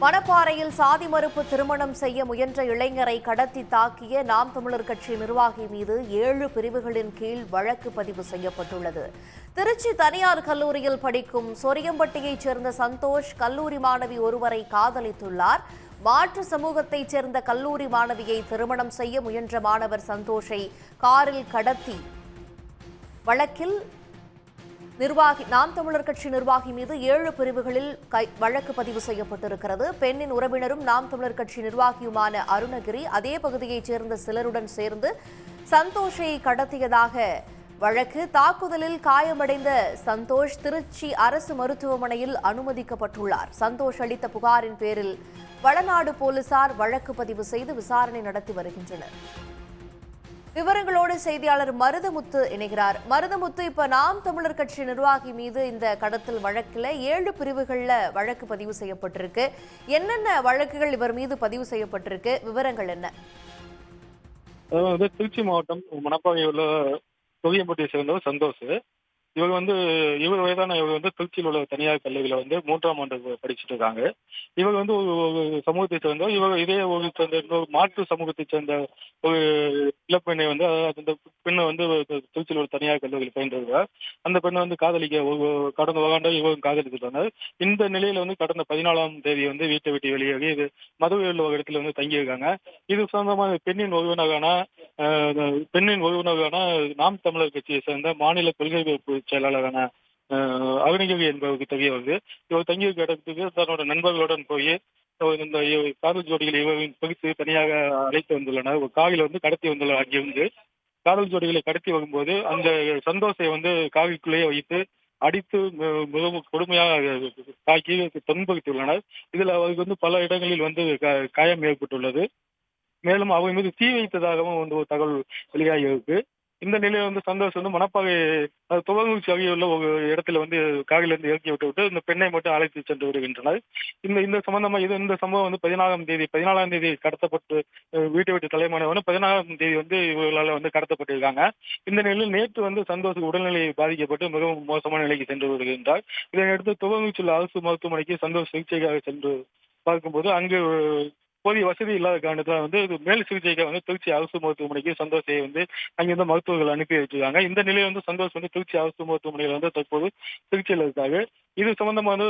மணப்பாறையில் சாதி மறுப்பு திருமணம் செய்ய முயன்ற இளைஞரை கடத்தி தாக்கிய நாம் தமிழர் கட்சி நிர்வாகி மீது 7 பிரிவுகளின் கீழ் வழக்கு பதிவு செய்யப்பட்டுள்ளது. திருச்சி தனியார் கல்லூரியில் படிக்கும் சொரியம்பட்டியைச் சேர்ந்த சந்தோஷ் கல்லூரி மாணவி ஒருவரை காதலித்துள்ளார். மாற்று சமூகத்தைச் சேர்ந்த கல்லூரி மாணவியை திருமணம் செய்ய முயன்ற மாணவர் சந்தோஷை காரில் கடத்தி வழக்கில் நாம் தமிழர் கட்சி நிர்வாகி மீது 7 பிரிவுகளில் வழக்கு பதிவு செய்யப்பட்டிருக்கிறது. பெண்ணின் உறவினரும் நாம் தமிழர் கட்சி நிர்வாகியுமான அருணகிரி அதே பகுதியைச் சேர்ந்த சிலருடன் சேர்ந்து சந்தோஷை கடத்தியதாக வழக்கு. தாக்குதலில் காயமடைந்த சந்தோஷ் திருச்சி அரசு மருத்துவமனையில் அனுமதிக்கப்பட்டுள்ளார். சந்தோஷ் அளித்த புகாரின் பேரில் வளநாடு போலீசார் வழக்கு பதிவு செய்து விசாரணை நடத்தி வருகின்றனர். விவரங்களோடு செய்தியாளர் மருதமுத்து இணைகிறார். மருதமுத்து, இப்ப நாம் தமிழர் கட்சி நிர்வாகி மீது இந்த கடத்தல் வழக்குல 7 பிரிவுகள்ல வழக்கு பதிவு செய்யப்பட்டிருக்கு. என்னென்ன வழக்குகள் இவர் மீது பதிவு செய்யப்பட்டிருக்கு, விவரங்கள் என்ன? திருச்சி மாவட்டம் மணப்பாறை உள்ள சொரியம்பட்டியை சேர்ந்தவர் சந்தோஷ். இவர் வயதான திருச்சியில் உள்ள தனியார் கல்லூரியில 3ஆம் ஆண்டு படிச்சுட்டு இருக்காங்க. இவர் ஒரு சமூகத்தை சேர்ந்தவர். இவர் இதே ஒரு சேர்ந்த மாற்று சமூகத்தை சேர்ந்த ஒரு இளப்பெண்ணை அந்த பெண்ணை திருச்சியில் உள்ள தனியார் கல்லூரியில் பயின்று வருவார். அந்த பெண்ணை காதலிக்க கடந்த வாண்ட இவரும் காதலித்துட்டாங்க. இந்த நிலையில கடந்த 14ஆம் தேதி வீட்டை விட்டு வெளியேறி இது மதுரையில் உள்ள ஒரு இடத்துல தங்கியிருக்காங்க. இது சொந்தமாக பெண்ணின் ஒருவனான நாம் தமிழர் கட்சியை சேர்ந்த மாநில கொள்கை செயலாளரான அருணகிரி என்பவருக்கு தெரிய வருது. இவர் தங்கியிருக்க இடத்துக்கு தன்னோட நண்பர்களுடன் போய் இந்த காதல் ஜோடிகளை இவரின் பிரித்து தனியாக அழைத்து வந்துள்ளனர். ஒரு காரில் கடத்தி வந்துள்ளனர். அங்கிருந்து காதல் ஜோடிகளை கடத்தி வரும்போது அந்த சந்தோஷை காவிக்குள்ளேயே வைத்து அடித்து மிகவும் கொடுமையாக தாக்கி துன்புறுத்தியுள்ளனர். இதுல அவருக்கு பல இடங்களில் காயம் ஏற்பட்டுள்ளது. மேலும் அவர் மீது தீ வைத்ததாகவும் ஒரு தகவல் வெளியாகி இருக்கு. இந்த நிலையில சந்தோஷ் மணப்பாறை துவங்குச்சி அருகிலுள்ள ஒரு இடத்துல காரிலிருந்து இறக்கி விட்டு இந்த பெண்ணை மட்டும் அழைத்து சென்று வருகின்றனர். இந்த சம்பந்தமா இந்த சம்பவம் 14ஆம் தேதி கடத்தப்பட்டு வீட்டை விட்டு தலைமறைவான 14ஆம் தேதி இவர்களால் கடத்தப்பட்டிருக்காங்க. இந்த நிலையில் நேற்று சந்தோஷுக்கு உடல்நிலை பாதிக்கப்பட்டு மிகவும் மோசமான நிலைக்கு சென்று வருகின்றார். இதனையடுத்து துவங்குச்சி அரசு மருத்துவமனைக்கு சந்தோஷ் சிகிச்சைக்காக சென்று பார்க்கும்போது அங்கு போதிய வசதி இல்லாத காரணத்தில் மேல் சிகிச்சைக்காக திருச்சி அரசு மருத்துவமனைக்கு சந்தோஷை அங்கிருந்து மருத்துவர்கள் அனுப்பி வச்சிருக்காங்க. இந்த நிலையில் சந்தோஷ் திருச்சி அரசு மருத்துவமனையில் தற்போது சிகிச்சையில் இருக்காங்க. இது சம்பந்தமான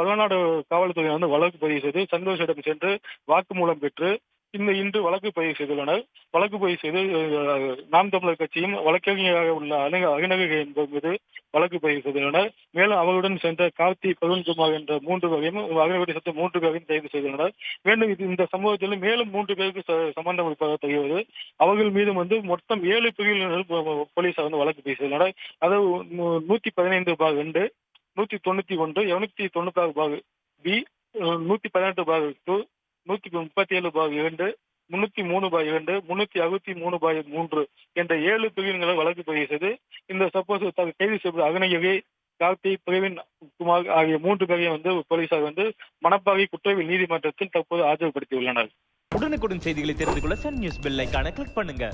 வளநாடு காவல்துறை வழக்கு பதிவு செய்து சந்தோஷிடம் சென்று வாக்குமூலம் பெற்று இன்று வழக்கு பதிவு செய்துள்ளனர். வழக்கு பதிவு செய்து நாம் தமிழர் கட்சியும் வழக்கறிஞராக உள்ள அருணகிரி என்பவர் மீது வழக்கு பதிவு செய்துள்ளனர். மேலும் அவருடன் சென்ற கார்த்தி பருவன்குமார் என்ற 3 பேரையும் அருணகிரி சேர்ந்த 3 பேரையும் கைது செய்துள்ளனர். மேலும் இந்த சம்பவத்தில் மேலும் 3 பேருக்கு சம்பந்தம் இருப்பதாக தெரிகிறது. அவர்கள் மீது மொத்தம் 7 பிரிவுகளில் போலீசார் வழக்கு பதிவு செய்துள்ளனர். அதாவது 115/2, 191, 296 பி, 118/2, 137/2, 303/2, 363/3 என்ற 7 பிரிவுகளை வழக்கு பதிவு செய்து இந்த சப்போஸ் கைது செய்யப்பட்ட அருணகிரி, கார்த்தி, பிரவீன் குமார் ஆகிய 3 பேரையும் போலீசார் மணப்பாறை குற்றவியல் நீதிமன்றத்தில் தற்போது ஆஜர்படுத்தியுள்ளனர். உடனுக்குடன் செய்திகளை தெரிந்து கொள்ள சன் நியூஸ் பெல் ஐகானை கிளிக் பண்ணுங்க.